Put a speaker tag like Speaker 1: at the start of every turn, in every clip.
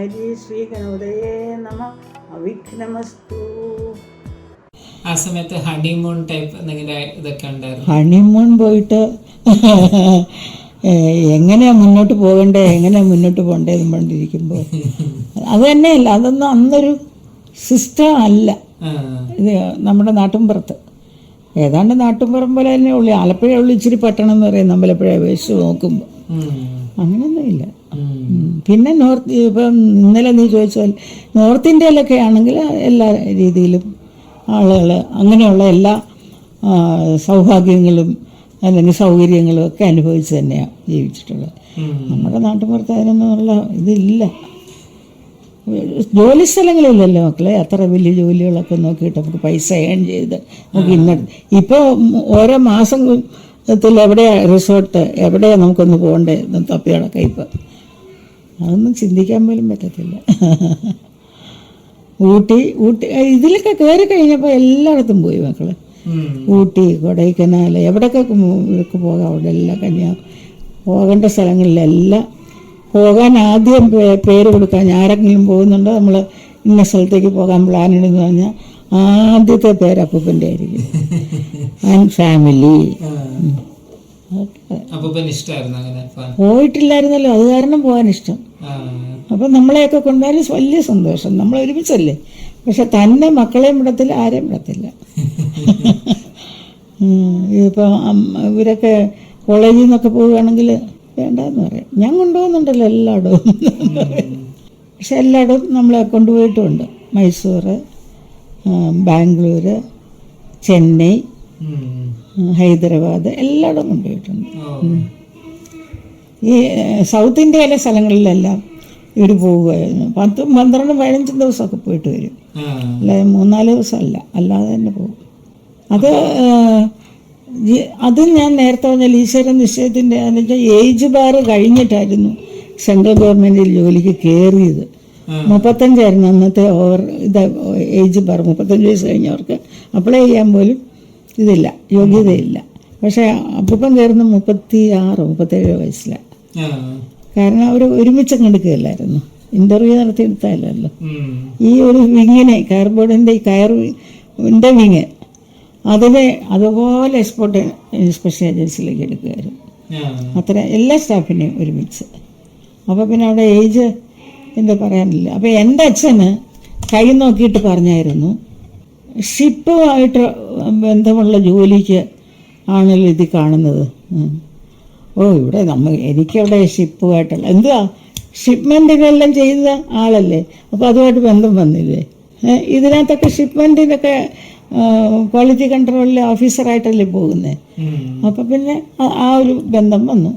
Speaker 1: ഹരി ശ്രീ ഗണപതയേ നമ. അവിഘ്നമസ്തു.
Speaker 2: ആ സമയത്ത് ഹണിമൂൺ ടൈപ്പ് എന്തെങ്കിലും ഇതൊക്കെ ഉണ്ടായിരുന്നു?
Speaker 1: ഹണിമൂൺ പോയിട്ട് എങ്ങനെയാ മുന്നോട്ട് പോകണ്ടേ, എങ്ങനെയാ മുന്നോട്ട് പോകണ്ടേന്ന് പറഞ്ഞിരിക്കുമ്പോൾ അത് തന്നെയല്ല, അതൊന്നും അന്നൊരു സിസ്റ്റം അല്ല. ഇത് നമ്മുടെ നാട്ടിൻപുറത്ത് ഏതാണ്ട് നാട്ടിൻപുറം പോലെ തന്നെ ഉള്ളു. ആലപ്പുഴ ഉള്ളു ഇച്ചിരി പട്ടണം എന്ന് പറയുന്നത് അമ്പലപ്പുഴ അപേക്ഷിച്ച് നോക്കുമ്പോൾ. അങ്ങനെയൊന്നുമില്ല. പിന്നെ ഇപ്പം ഇന്നലെ നീ ചോദിച്ചാൽ നോർത്ത് ഇന്ത്യയിലൊക്കെ ആണെങ്കിൽ എല്ലാ രീതിയിലും ആളുകൾ അങ്ങനെയുള്ള എല്ലാ സൗഭാഗ്യങ്ങളും അല്ലെങ്കിൽ സൗകര്യങ്ങളും ഒക്കെ അനുഭവിച്ച് തന്നെയാണ് ജീവിച്ചിട്ടുള്ളത്. നമ്മുടെ നാട്ടിൻപുറത്ത് അതിനൊന്നുള്ള ഇതില്ല. ജോലി സ്ഥലങ്ങളില്ലല്ലോ മക്കളെ, അത്ര വലിയ ജോലികളൊക്കെ നോക്കിയിട്ട് നമുക്ക് പൈസ ഏൺ ചെയ്ത് നമുക്ക് ഇപ്പോൾ ഓരോ മാസത്തിൽ എവിടെയാ റിസോർട്ട്, എവിടെയാ നമുക്കൊന്ന് പോകണ്ടേ തപ്പിയടക്കം. ഇപ്പം അതൊന്നും ചിന്തിക്കാൻ പോലും പറ്റത്തില്ല. ഊട്ടി ഇതിലൊക്കെ കയറി കഴിഞ്ഞപ്പോൾ എല്ലായിടത്തും പോയി മക്കള്. ഊട്ടി, കൊടൈക്കനാൽ, എവിടെയൊക്കെ പോകാം അവിടെ എല്ലാം പോകേണ്ട സ്ഥലങ്ങളിലെല്ലാം പോകാൻ ആദ്യം പേര് കൊടുക്കാൻ. ആരെങ്കിലും പോകുന്നുണ്ടോ നമ്മൾ ഇന്ന സ്ഥലത്തേക്ക് പോകാൻ പ്ലാനിടെന്ന് പറഞ്ഞാൽ ആദ്യത്തെ പേര് അപ്പൂപ്പൻ്റെ ആയിരിക്കും. And family. പോയിട്ടില്ലായിരുന്നല്ലോ, അത് കാരണം പോകാൻ ഇഷ്ടം. അപ്പം നമ്മളെയൊക്കെ കൊണ്ടുപോയാലും വലിയ സന്തോഷം. നമ്മൾ ഒരുമിച്ചല്ലേ. പക്ഷെ തന്നെ മക്കളെയും വിടത്തില്ല, ആരെയും വിടത്തില്ല. ഇതിപ്പോൾ ഇവരൊക്കെ കോളേജിൽ നിന്നൊക്കെ പോവുകയാണെങ്കിൽ വേണ്ടെന്ന് പറയാം. ഞാൻ കൊണ്ടുപോകുന്നുണ്ടല്ലോ എല്ലായിടവും. പക്ഷെ എല്ലായിടവും നമ്മളെ കൊണ്ടുപോയിട്ടുമുണ്ട്. മൈസൂർ, ബാംഗ്ലൂർ, ചെന്നൈ, ഹൈദരാബാദ് എല്ലായിടവും കൊണ്ടുപോയിട്ടുണ്ട്. ഈ സൗത്ത് ഇന്ത്യയിലെ സ്ഥലങ്ങളിലെല്ലാം ഇവർ പോവുകയായിരുന്നു. 10, 12, 15 ദിവസമൊക്കെ പോയിട്ട് വരും. അല്ലാതെ 3-4 ദിവസമല്ല, അല്ലാതെ തന്നെ പോകും. അത് ഞാൻ നേരത്തെ പറഞ്ഞാൽ ഈശ്വര നിശ്ചയത്തിൻ്റെ ഏജ് ബാർ കഴിഞ്ഞിട്ടായിരുന്നു സെൻട്രൽ ഗവൺമെൻറ്റിൽ ജോലിക്ക് കയറിയത്. 35 അന്നത്തെ ഏജ് ബാർ. 35 വയസ്സ് കഴിഞ്ഞവർക്ക് അപ്ലൈ ചെയ്യാൻ പോലും ഇതില്ല, യോഗ്യതയില്ല. പക്ഷേ അപ്പൂപ്പൻ കയറുന്ന 36, 37 വയസ്സിലാണ്. കാരണം അവർ ഒരുമിച്ച് എടുക്കുകയല്ലായിരുന്നു, ഇൻ്റർവ്യൂ നടത്തിയെടുത്താലല്ലോ. ഈ ഒരു വിങ്ങിനെ, കയർബോർഡിൻ്റെ ഈ കയറിൻ്റെ വിങ് അതിനെ അതുപോലെ എക്സ്പോർട്ട് ഇൻസ്പെക്ഷൻ ഏജൻസിയിലേക്ക് എടുക്കുകയായിരുന്നു. അത്ര എല്ലാ സ്റ്റാഫിനെയും ഒരുമിച്ച്. അപ്പോൾ പിന്നെ അവിടെ ഏജ് എന്താ പറയാനില്ല. അപ്പോൾ എൻ്റെ അച്ഛന് കൈ നോക്കിയിട്ട് പറഞ്ഞായിരുന്നു, ഷിപ്പുമായിട്ട് ബന്ധമുള്ള ജോലിക്ക് ആണല്ലോ ഇത് കാണുന്നത്. ഇവിടെ എനിക്കവിടെ ഷിപ്പുമായിട്ടുള്ള എന്തുവാ ഷിപ്മെൻറ്റിനെല്ലാം ചെയ്ത ആളല്ലേ, അപ്പോൾ അതുമായിട്ട് ബന്ധം വന്നില്ലേ. ഇതിനകത്തൊക്കെ ഷിപ്മെൻറ്റിനൊക്കെ ക്വാളിറ്റി കൺട്രോളിലെ ഓഫീസറായിട്ടല്ലേ പോകുന്നത്. അപ്പം പിന്നെ ആ ഒരു ബന്ധം വന്നു.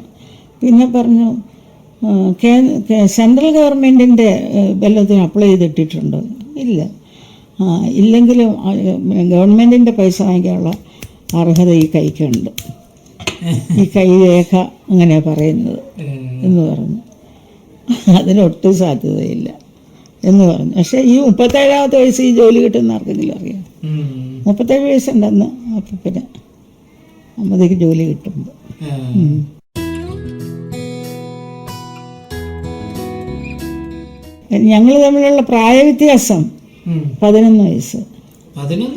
Speaker 1: പിന്നെ പറഞ്ഞു, സെൻട്രൽ ഗവൺമെൻറ്റിൻ്റെ വല്ലതും അപ്ലൈ ചെയ്തിട്ടിട്ടുണ്ടോ? ഇല്ല. ഇല്ലെങ്കിലും ഗവൺമെൻറ്റിൻ്റെ പൈസ വാങ്ങിക്കാനുള്ള അർഹത ഈ കൈക്കുണ്ട്, ഈ കൈരേഖ അങ്ങനെ പറയുന്നത് എന്ന് പറഞ്ഞു. അതിനൊട്ടും സാധ്യതയില്ല എന്ന് പറഞ്ഞു. പക്ഷേ ഈ 37-ാമത്തെ വയസ്സ് ഈ ജോലി കിട്ടുന്ന ആർക്കെങ്കിലും അറിയാം? 37 വയസ്സുണ്ടെന്ന് അപ്പം പിന്നെ അമ്മതേക്ക് ജോലി കിട്ടുമ്പോൾ. ഞങ്ങൾ തമ്മിലുള്ള പ്രായ വ്യത്യാസം 11 വയസ്സ്. 11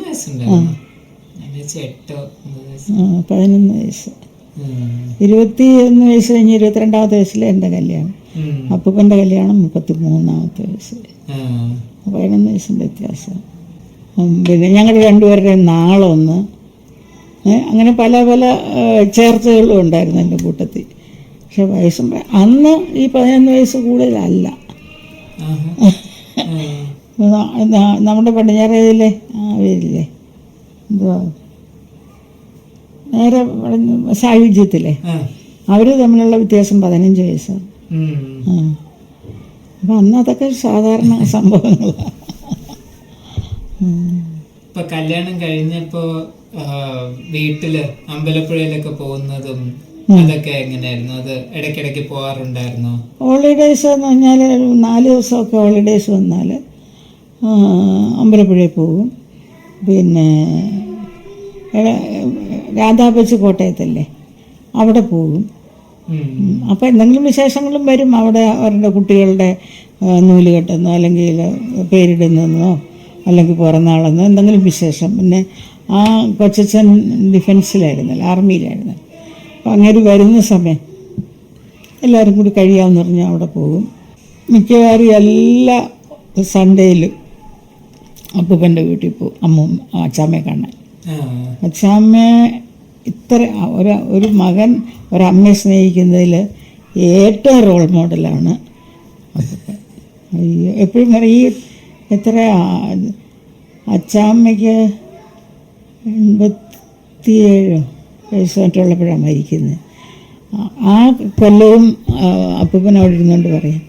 Speaker 1: വയസ്സ്. 21 വയസ്സ് കഴിഞ്ഞ് 22-ാമത്തെ വയസ്സിൽ എൻ്റെ കല്യാണം. അപ്പൂപ്പൻ്റെ കല്യാണം 33-ാമത്തെ വയസ്സ്. 11 വയസ്സിൻ്റെ വ്യത്യാസം. പിന്നെ ഞങ്ങളുടെ രണ്ടുപേരുടെയും നാളൊന്ന്. അങ്ങനെ പല പല ചേർച്ചകളും ഉണ്ടായിരുന്നു എൻ്റെ കൂട്ടത്തിൽ. പക്ഷെ വയസ്സും അന്ന് ഈ 11 വയസ്സ് കൂടുതലല്ല. നമ്മുടെ പടിഞ്ഞാറേതിലെ അവരില്ലേ, എന്തുവാ നേരെ സായുജ്യത്തിലെ അവർ തമ്മിലുള്ള വ്യത്യാസം 15 വയസ്സാണ്. അപ്പം അന്ന് അതൊക്കെ സാധാരണ സംഭവങ്ങളാണ്.
Speaker 2: ഇപ്പൊ കല്യാണം കഴിഞ്ഞപ്പോ വീട്ടില് അമ്പലപ്പുഴയിലൊക്കെ പോകുന്നതും അതൊക്കെ എങ്ങനെയായിരുന്നു? അത് ഇടയ്ക്കിടയ്ക്ക് പോകാറുണ്ടായിരുന്നോ?
Speaker 1: ഹോളിഡേയ്സ് എന്ന് പറഞ്ഞാൽ 4 ദിവസമൊക്കെ ഹോളിഡേയ്സ് വന്നാൽ അമ്പലപ്പുഴയിൽ പോകും. പിന്നെ രാധാപച്ച് കോട്ടയത്തല്ലേ, അവിടെ പോകും. അപ്പം എന്തെങ്കിലും വിശേഷങ്ങളും വരും. അവിടെ അവരുടെ കുട്ടികളുടെ നൂല് കെട്ടുന്നോ അല്ലെങ്കിൽ പേരിടുന്നതെന്നോ അല്ലെങ്കിൽ പിറന്നാളെന്നോ എന്തെങ്കിലും വിശേഷം. പിന്നെ ആ കൊച്ചച്ഛൻ ഡിഫൻസിലായിരുന്നല്ലോ, ആർമിയിലായിരുന്നു. അപ്പം അങ്ങനെ വരുന്ന സമയം എല്ലാവരും കൂടി കഴിയാമെന്ന് പറഞ്ഞാൽ അവിടെ പോകും. മിക്കവാറും എല്ലാ സൺഡേയിലും അപ്പൂപ്പൻ്റെ വീട്ടിൽ പോകും അച്ചാമ്മയെ കാണാൻ. അച്ചാമ്മ ഇത്ര ഒരു മകൻ ഒരമ്മയെ സ്നേഹിക്കുന്നതിൽ ഏറ്റവും റോൾ മോഡലാണ് അപ്പൂപ്പൻ. അയ്യോ, എപ്പോഴും പറയും എത്ര അച്ചാമ്മയ്ക്ക് 87 വയസ്സ് മറ്റുള്ളപ്പോഴാണ് മരിക്കുന്നത്. ആ കൊല്ലവും അപ്പൂപ്പൻ അവിടെ ഇരുന്നുകൊണ്ട് പറയാം,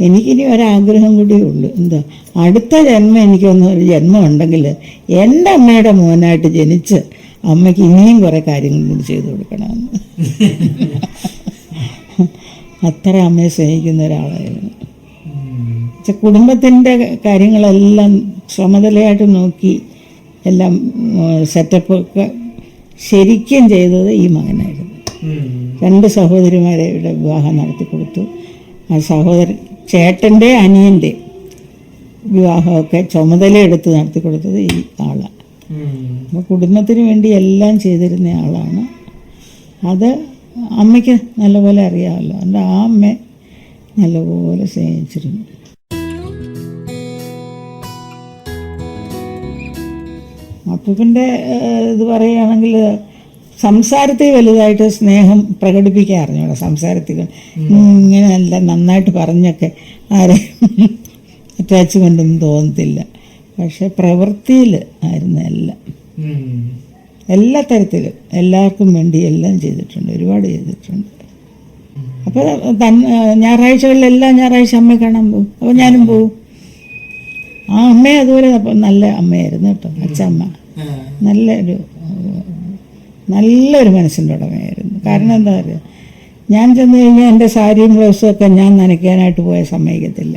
Speaker 1: എനിക്കിനി ഒരാഗ്രഹം കൂടിയേ ഉള്ളൂ. എന്താ, അടുത്ത ജന്മം എനിക്കൊന്നൊരു ജന്മം ഉണ്ടെങ്കിൽ എൻ്റെ അമ്മയുടെ മോനായിട്ട് ജനിച്ച് അമ്മയ്ക്ക് ഇനിയും കുറേ കാര്യങ്ങൾ കൂടി ചെയ്തു കൊടുക്കണമെന്ന്. അത്ര അമ്മയെ സ്നേഹിക്കുന്ന ഒരാളായിരുന്നു. കുടുംബത്തിൻ്റെ കാര്യങ്ങളെല്ലാം ചുമതലയായിട്ട് നോക്കി എല്ലാം സെറ്റപ്പൊക്കെ ശരിക്കും ചെയ്തത് ഈ മകനായിരുന്നു. 2 സഹോദരിമാരുടെ വിവാഹം നടത്തി കൊടുത്തു. ആ ചേട്ടൻ്റെ അനിയൻ്റെ വിവാഹമൊക്കെ ചുമതലയെടുത്ത് നടത്തി കൊടുത്തത് ഈ ആളാണ്. അപ്പോൾ കുടുംബത്തിന് വേണ്ടി എല്ലാം ചെയ്തിരുന്ന ആളാണ്. അത് അമ്മയ്ക്ക് നല്ലപോലെ അറിയാമല്ലോ. എൻ്റെ ആ അമ്മയെ നല്ലപോലെ സ്നേഹിച്ചിരുന്നു. അപ്പൂപ്പൻ്റെ ഇത് പറയുകയാണെങ്കിൽ സംസാരത്തിൽ വലുതായിട്ട് സ്നേഹം പ്രകടിപ്പിക്കാൻ അറിഞ്ഞൂടാ. സംസാരത്തിൽ ഇങ്ങനെ നല്ല നന്നായിട്ട് പറഞ്ഞൊക്കെ ആരെയും അറ്റാച്ച്മെൻ്റൊന്നും തോന്നത്തില്ല. പക്ഷെ പ്രവൃത്തിയിൽ ആയിരുന്നു എല്ലാ തരത്തിലും എല്ലാവർക്കും വേണ്ടി എല്ലാം ചെയ്തിട്ടുണ്ട്, ഒരുപാട് ചെയ്തിട്ടുണ്ട്. അപ്പോൾ ഞായറാഴ്ചകളിലെല്ലാം ഞായറാഴ്ച അമ്മയെ കാണാൻ പോകും. അപ്പോൾ ഞാനും പോകും. ആ അമ്മയെ അതുപോലെ നല്ല അമ്മയായിരുന്നു കേട്ടോ. അച്ഛമ്മ നല്ലൊരു മനസ്സിൻ്റെ ഉടമയായിരുന്നു. കാരണം എന്താ പറയുക, ഞാൻ ചെന്ന് കഴിഞ്ഞാൽ എൻ്റെ സാരിയും ബ്ലൗസും ഒക്കെ ഞാൻ നനയ്ക്കാനായിട്ട് പോയ സമ്മതിക്കത്തില്ല.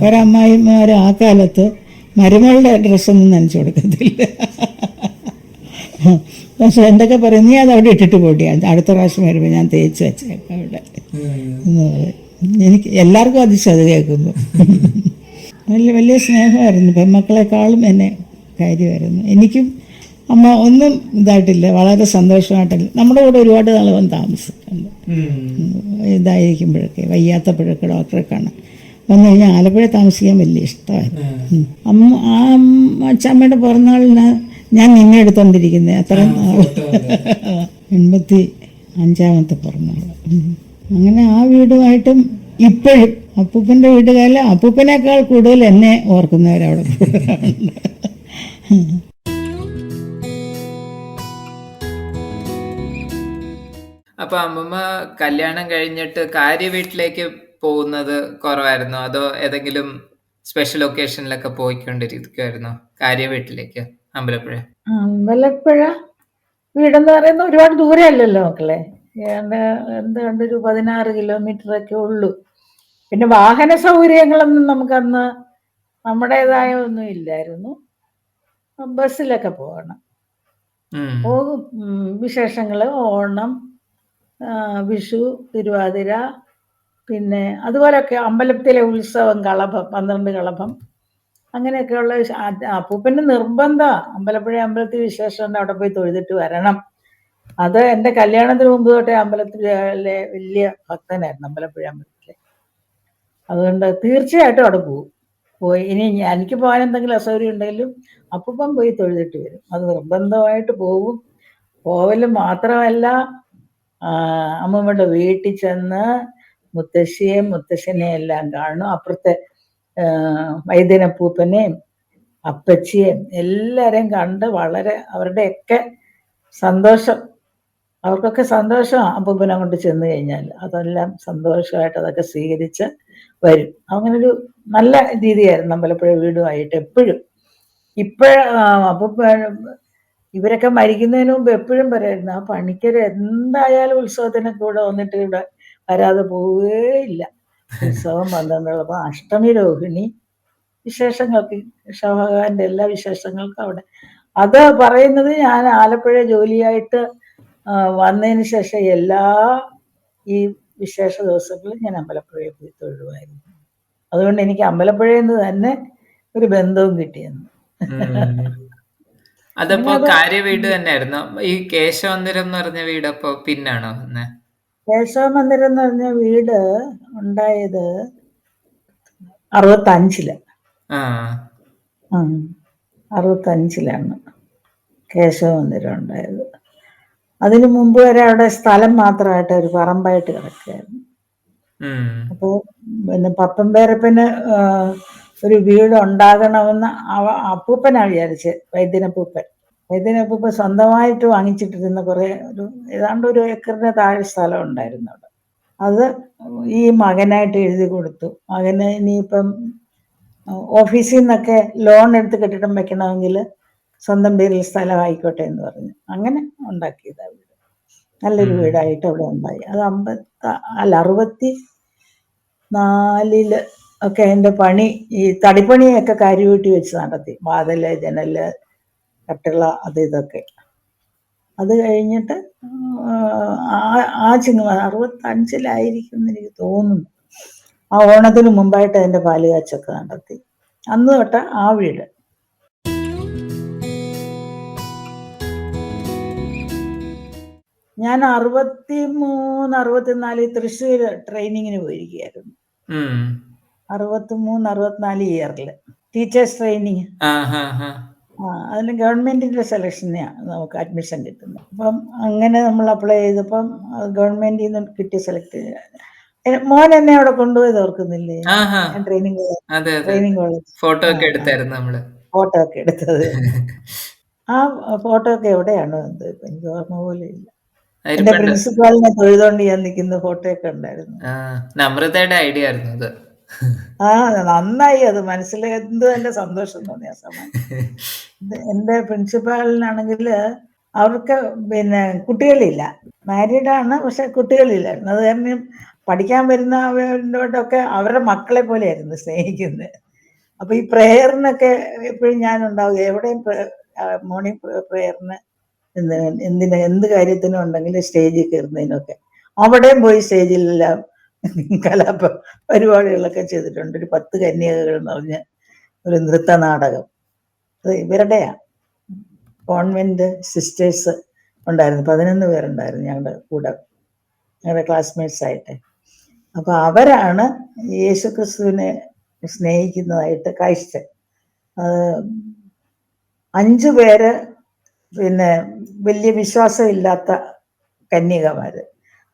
Speaker 1: ഒരമ്മായിമാർ ആ കാലത്ത് മരുമകളുടെ ഡ്രസ്സൊന്നും നനച്ചു കൊടുക്കത്തില്ല. പക്ഷെ എന്തൊക്കെ പറയും, നീ അത് അവിടെ ഇട്ടിട്ട് പോടിയാണ്, അടുത്ത പ്രാവശ്യം വരുമ്പോൾ ഞാൻ തേച്ച് വെച്ചേക്കാം അവിടെ എന്ന് പറയും. എനിക്ക് എല്ലാവർക്കും അതിശയത് കേൾക്കുമ്പോൾ വലിയ സ്നേഹമായിരുന്നു. പെൺമക്കളെക്കാളും എന്നെ കാര്യമായിരുന്നു. എനിക്കും അമ്മ ഒന്നും ഇതായിട്ടില്ല, വളരെ സന്തോഷമായിട്ടില്ല. നമ്മുടെ കൂടെ ഒരുപാട് നാൾ വന്ന് താമസിച്ചിട്ടുണ്ട്. ഇതായിരിക്കുമ്പോഴൊക്കെ വയ്യാത്തപ്പോഴൊക്കെ ഡോക്ടറെ കാണാൻ വന്നു കഴിഞ്ഞാൽ ആലപ്പുഴ താമസിക്കാൻ വലിയ ഇഷ്ടമായിരുന്നു. ആ അച്ഛമ്മയുടെ പിറന്നാളിന് ഞാൻ നിന്നെ എടുത്തോണ്ടിരിക്കുന്നത് അത്ര 85ാമത്തെ പിറന്നാൾ. അങ്ങനെ ആ വീടുമായിട്ടും ഇപ്പോഴും അപ്പൂപ്പൻ്റെ വീട്ടുകാരിൽ അപ്പൂപ്പനേക്കാൾ കൂടുതൽ എന്നെ ഓർക്കുന്നവരവിടെ കൂടുതലുണ്ട്.
Speaker 2: അപ്പൊ അമ്മമ്മ കല്യാണം കഴിഞ്ഞിട്ട് കാര്യ വീട്ടിലേക്ക് പോകുന്നത് കുറവായിരുന്നോ, അതോ ഏതെങ്കിലും സ്പെഷ്യൽ ഒക്കേഷനിലൊക്കെ പോയിക്കൊണ്ടിരിക്കുമായിരുന്നോ കാര്യ വീട്ടിലേക്ക്?
Speaker 1: അമ്പലപ്പുഴ വീടെന്ന് പറയുന്നത് ഒരുപാട് ദൂരെ അല്ലല്ലോ മക്കളെ. എന്താണ്ട് ഒരു 16 കിലോമീറ്ററൊക്കെ ഉള്ളൂ. പിന്നെ വാഹന സൗകര്യങ്ങളൊന്നും നമുക്കന്ന് നമ്മുടേതായ ഒന്നും ഇല്ലായിരുന്നു. ബസ്സിലൊക്കെ പോകണം. പോകും. വിശേഷങ്ങൾ, ഓണം, വിഷു, തിരുവാതിര, പിന്നെ അതുപോലെയൊക്കെ അമ്പലത്തിലെ ഉത്സവം, കളഭം, 12 കളഭം, അങ്ങനെയൊക്കെയുള്ള അപ്പൂപ്പൻ്റെ നിർബന്ധമാണ്. അമ്പലപ്പുഴ അമ്പലത്തിൽ വിശേഷം അവിടെ പോയി തൊഴുതിട്ട് വരണം. അത് എൻ്റെ കല്യാണത്തിന് മുമ്പ് തൊട്ടേ അമ്പലത്തിലെ വലിയ ഭക്തനായിരുന്നു, അമ്പലപ്പുഴ അമ്പലത്തിലെ. അതുകൊണ്ട് തീർച്ചയായിട്ടും അവിടെ പോയി ഇനി എനിക്ക് പോകാൻ എന്തെങ്കിലും അസൗകര്യം ഉണ്ടെങ്കിലും അപ്പൂപ്പൻ പോയി തൊഴുതിട്ട് വരും. അത് നിർബന്ധമായിട്ട് പോകും. പോവലും മാത്രമല്ല, അമ്മമ്മയുടെ വീട്ടിൽ ചെന്ന് മുത്തശ്ശിയെയും മുത്തശ്ശനെയും എല്ലാം കാണും. അപ്പുറത്തെ വൈദ്യനപ്പൂപ്പനെയും അപ്പച്ചിയെയും എല്ലാവരെയും കണ്ട് വളരെ അവരുടെയൊക്കെ അവർക്കൊക്കെ സന്തോഷമാണ് അപ്പൂപ്പനെ കൊണ്ട് ചെന്ന് കഴിഞ്ഞാൽ. അതെല്ലാം സന്തോഷമായിട്ട് അതൊക്കെ സ്വീകരിച്ച് വരും. അങ്ങനൊരു നല്ല രീതിയായിരുന്നു അമ്പലപ്പുഴ വീടുമായിട്ട് എപ്പോഴും. അപ്പൂപ്പ ഇവരൊക്കെ മരിക്കുന്നതിന് മുമ്പ് എപ്പോഴും പറയായിരുന്നു, ആ പണിക്കർ എന്തായാലും ഉത്സവത്തിനൊക്കെ ഇവിടെ വന്നിട്ട് ഇവിടെ വരാതെ പോവുകയില്ല. ഉത്സവം 12 അഷ്ടമി, രോഹിണി വിശേഷങ്ങൾക്ക്, ഭഗവാന്റെ എല്ലാ വിശേഷങ്ങൾക്കും അവിടെ. അത് പറയുന്നത് ഞാൻ ആലപ്പുഴ ജോലിയായിട്ട് വന്നതിന് ശേഷം എല്ലാ ഈ വിശേഷ ദിവസങ്ങളും ഞാൻ അമ്പലപ്പുഴയിൽ പോയി തൊഴുവായിരുന്നു. അതുകൊണ്ട് എനിക്ക് അമ്പലപ്പുഴയിൽ നിന്ന് തന്നെ ഒരു ബന്ധവും കിട്ടിയെന്ന്.
Speaker 2: ഉം. അതപ്പോ
Speaker 1: അങ്ങനെ അത്
Speaker 2: കാര്യ വീട് തന്നെയായിരുന്നു. ഈ കേശവമന്ദിരം എന്ന് പറഞ്ഞ വീട് അപ്പൊ പിന്നാണോ വന്നേ?
Speaker 1: കേശവ മന്ദിരം എന്ന് പറഞ്ഞ വീട് ഉണ്ടായത് 65-ല്.
Speaker 2: ആ.
Speaker 1: 65-ലാണ് കേശവ മന്ദിരം ഉണ്ടായത്. അതിനു മുമ്പ് വരെ അവിടെ സ്ഥലം മാത്രമായിട്ട് ഒരു പറമ്പായിട്ട് കിടക്കുകയായിരുന്നു.
Speaker 2: ഉം.
Speaker 1: അപ്പോൾ പിന്നെ പപ്പമ്പേരപ്പന് ഒരു വീട് ഉണ്ടാകണമെന്ന് അപ്പൂപ്പനാണ് വിചാരിച്ച്. വൈദ്യനപ്പൂപ്പൻ സ്വന്തമായിട്ട് വാങ്ങിച്ചിട്ടിരുന്ന ഏതാണ്ട് ഒരു ഏക്കറിന് താഴെ സ്ഥലം ഉണ്ടായിരുന്നു അവിടെ. അത് ഈ മകനായിട്ട് എഴുതി കൊടുത്തു. മകന് ഇനിയിപ്പം ഓഫീസിൽ നിന്നൊക്കെ ലോൺ എടുത്ത് കെട്ടിടം വെക്കണമെങ്കിൽ സ്വന്തം പേരിൽ സ്ഥലം ആയിക്കോട്ടെ എന്ന് പറഞ്ഞു. അങ്ങനെ ഉണ്ടാക്കിയതാണ് വീട്. നല്ലൊരു വീടായിട്ട് അവിടെ ഉണ്ടായി. അത് 64-ല് ഒക്കെ അതിൻ്റെ പണി, ഈ തടിപ്പണിയൊക്കെ കാര്യവീട്ടി വെച്ച് നടത്തി. വാതില്, ജനല്, കട്ടിള, അത് ഇതൊക്കെ. അത് കഴിഞ്ഞിട്ട് 65-ലായിരിക്കും എന്ന് എനിക്ക് തോന്നുന്നു. ആ ഓണത്തിന് മുമ്പായിട്ട് അതിൻ്റെ പാലുകാച്ചൊക്കെ നടത്തി. അന്ന് തൊട്ട് ആ വീട്. ഞാൻ 63-64 തൃശ്ശൂർ ട്രെയിനിങ്ങിന് പോയിരിക്കുകയായിരുന്നു. 63-64 ഇയറിൽ ടീച്ചേഴ്സ് ട്രെയിനിങ്. അതിന് ഗവൺമെന്റിന്റെ സെലക്ഷനെയാണ് നമുക്ക് അഡ്മിഷൻ കിട്ടുന്നത്. അപ്പം അങ്ങനെ നമ്മൾ അപ്ലൈ ചെയ്തപ്പം ഗവൺമെന്റിൽ നിന്ന് കിട്ടി സെലക്ട്. മോൻ എന്നെ അവിടെ കൊണ്ടുപോയത് ഓർക്കുന്നില്ലേ? ഞാൻ ട്രെയിനിങ് കോളേജ്
Speaker 2: ഫോട്ടോ ഒക്കെ എടുത്തായിരുന്നു നമ്മള്.
Speaker 1: ഫോട്ടോ ഒക്കെ എടുത്തത്. ആ ഫോട്ടോ ഒക്കെ എവിടെയാണോ എന്തോ ഇപ്പൊ എനിക്ക് ഓർമ്മ പോലെ ഇല്ല. എന്റെ പ്രിൻസിപ്പാളിനെ തൊഴുതോണ്ട് ഞാൻ നിൽക്കുന്ന ഫോട്ടോ ഒക്കെ ഉണ്ടായിരുന്നു.
Speaker 2: നമ്രതയുടെ ഐഡിയ ആയിരുന്നു അത്.
Speaker 1: നന്നായി. അത് മനസ്സിൽ എന്ത് തന്നെ സന്തോഷം തോന്നി ആ സമയം. എന്റെ പ്രിൻസിപ്പാളിനാണെങ്കിൽ അവർക്ക് പിന്നെ കുട്ടികളില്ല, മാരീഡാണ്, പക്ഷെ കുട്ടികളില്ലായിരുന്നു. അത് കാരണം പഠിക്കാൻ വരുന്നവരോടൊക്കെ അവരുടെ മക്കളെ പോലെയായിരുന്നു സ്നേഹിക്കുന്നത്. അപ്പൊ ഈ പ്രേയറിനൊക്കെ എപ്പോഴും ഞാനുണ്ടാവും. എവിടെയും മോർണിംഗ് പ്രേയറിന് എന്ത് കാര്യത്തിനും ഉണ്ടെങ്കിൽ സ്റ്റേജിൽ കയറുന്നതിനൊക്കെ അവിടെയും പോയി സ്റ്റേജിലെല്ലാം പരിപാടികളൊക്കെ ചെയ്തിട്ടുണ്ട്. ഒരു 10 കന്യകകൾ എന്ന് പറഞ്ഞ ഒരു നൃത്ത നാടകം, അത് ഇവരുടെയാ. കോൺവെന്റ് സിസ്റ്റേഴ്സ് ഉണ്ടായിരുന്നു, 11 പേരുണ്ടായിരുന്നു ഞങ്ങളുടെ കൂടെ, ഞങ്ങളുടെ ക്ലാസ്മേറ്റ്സ് ആയിട്ട്. അപ്പൊ അവരാണ് യേശുക്രിസ്തുവിനെ സ്നേഹിക്കുന്നതായിട്ട് കാഴ്ച. 5 പേര് പിന്നെ വലിയ വിശ്വാസമില്ലാത്ത കന്യകമാര്,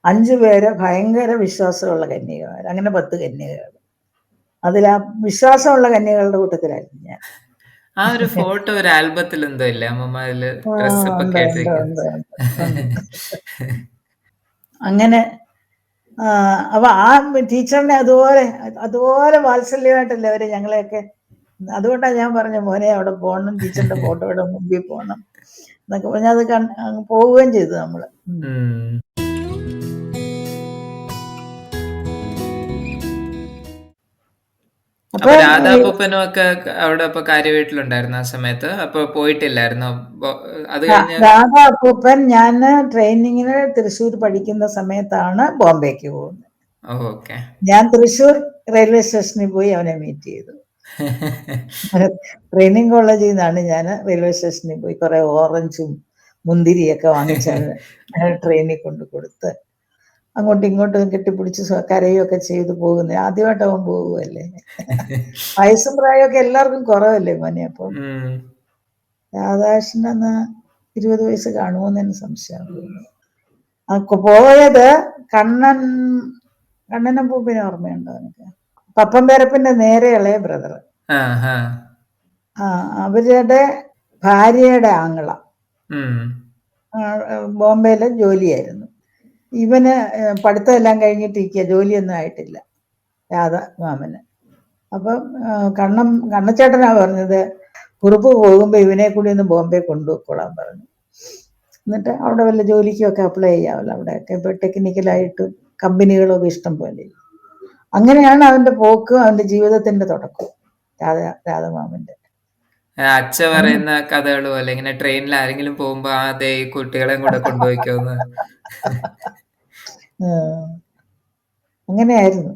Speaker 1: 5 പേര് ഭയങ്കര വിശ്വാസമുള്ള കന്യകമാര്, അങ്ങനെ 10 കന്യകകൾ. അതിൽ ആ വിശ്വാസമുള്ള കന്യകളുടെ കൂട്ടത്തിലായിരുന്നു ഞാൻ.
Speaker 2: ആ ഒരു ഫോട്ടോ ഒരു ആൽബത്തിൽ എന്തോ ഇല്ലേ അമ്മമാരില് ഡ്രസ്സപ്പ് ഒക്കെ ആയിട്ടിരിക്കുന്നത്.
Speaker 1: അങ്ങനെ അപ്പൊ ആ ടീച്ചറിനെ അതുപോലെ വാത്സല്യമായിട്ടല്ലേ അവര് ഞങ്ങളെയൊക്കെ. അതുകൊണ്ടാണ് ഞാൻ പറഞ്ഞ മോനെ അവിടെ പോകണം, ടീച്ചറിന്റെ ഫോട്ടോയുടെ മുമ്പിൽ പോകണം എന്നൊക്കെ പറഞ്ഞാൽ അത് പോവുകയും ചെയ്തു നമ്മള്.
Speaker 2: അപ്പൊ രാധാപ്പൂപ്പനും ഒക്കെ അവിടെ അപ്പൊ കാര്യവീട്ടിലുണ്ടായിരുന്നു ആ സമയത്ത്. അപ്പൊ പോയിട്ടില്ലായിരുന്നു അത് കഴിഞ്ഞ്?
Speaker 1: രാധാപ്പൂപ്പൻ ഞാൻ ട്രെയിനിങ്ങിന് തൃശ്ശൂർ പഠിക്കുന്ന സമയത്താണ് ബോംബെക്ക് പോകുന്നത്. ഞാൻ തൃശ്ശൂർ റെയിൽവേ സ്റ്റേഷനിൽ പോയി അവനെ മീറ്റ് ചെയ്തു. ട്രെയിനിങ് കോളേജിൽ നിന്നാണ് ഞാൻ റെയിൽവേ സ്റ്റേഷനിൽ പോയി കുറെ ഓറഞ്ചും മുന്തിരിയൊക്കെ വാങ്ങിച്ചാണ് ട്രെയിനിൽ കൊണ്ട് കൊടുത്ത് അങ്ങോട്ടും ഇങ്ങോട്ടും കെട്ടിപ്പിടിച്ച് കരയൊക്കെ ചെയ്ത് പോകുന്നത്. ആദ്യമായിട്ട് അവൻ പോകുമല്ലേ. വയസ്സും പ്രായമൊക്കെ എല്ലാവർക്കും കുറവല്ലേ മോനെ. അപ്പം രാധാകൃഷ്ണന് 20 വയസ്സ് കാണുമോന്ന് തന്നെ സംശയമാണ്. പോയത് കണ്ണനപ്പൂപ്പിനെ ഓർമ്മയുണ്ടോ എനിക്ക്? പപ്പമ്പേരപ്പന്റെ നേരെ ഇളയ ബ്രദർ. അവരുടെ ഭാര്യയുടെ ആങ്ങള ബോംബെയിലെ ജോലിയായിരുന്നു. ഇവന് പഠിത്തമെല്ലാം കഴിഞ്ഞിട്ടിരിക്കുക, ജോലിയൊന്നും ആയിട്ടില്ല രാധ മാമന്. അപ്പം കണ്ണച്ചേട്ടനാ പറഞ്ഞത് കുറുപ്പ് പോകുമ്പോൾ ഇവനെ കൂടി ഒന്ന് ബോംബെ കൊണ്ടുപോയിക്കോളാൻ പറഞ്ഞു. എന്നിട്ട് അവിടെ വല്ല ജോലിക്കൊക്കെ അപ്ലൈ ചെയ്യാമല്ലോ, അവിടെയൊക്കെ ഇപ്പോൾ ടെക്നിക്കലായിട്ടും കമ്പനികളൊക്കെ ഇഷ്ടം പോലെ. അങ്ങനെയാണ് അവന്റെ പോക്കും അവന്റെ ജീവിതത്തിന്റെ തുടക്കം, രാധമാമന്റെ.
Speaker 2: അച്ഛ പറയുന്ന കഥകൾ പോലെ ഇങ്ങനെ ട്രെയിനിൽ ആരെങ്കിലും പോകുമ്പോ അതെ ഈ കുട്ടികളെയും കൂടെ കൊണ്ടുപോയിക്കോന്ന്.
Speaker 1: അങ്ങനെയായിരുന്നു.